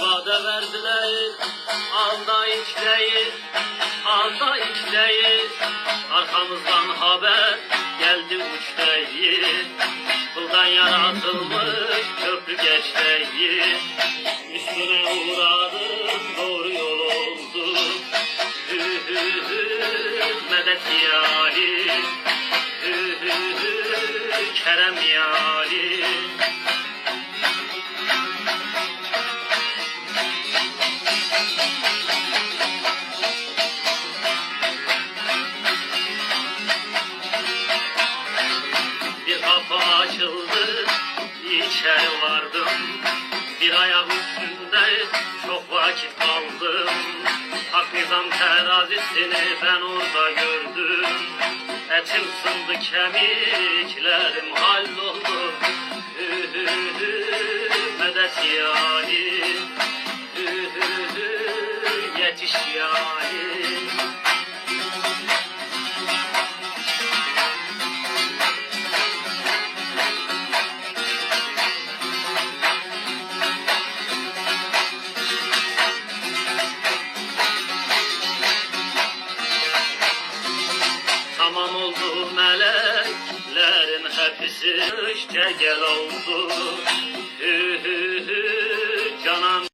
vade verdiler, alda işleyir, alda işleyir. Arkamızdan haber geldi uç değil, kıldan yaratılmış köprü geç değil. Üstüne uğradım, doğru yol oldu. Hü hü hü, medet yâli, hü hü hü, kerem yâli. Bir kapı açıldı, içeri vardım. Bir ayak üstünde çok vakit kaldım. Hak nizam terazisini ben orada gördüm. Etim sındı, kemiklerim halloldu. Hü hü hü, medet yâli, hü hü hü, yetiş yâli. Tamam oldu meleklerin hepsi, işte gel oldu. Hü hü hü, canan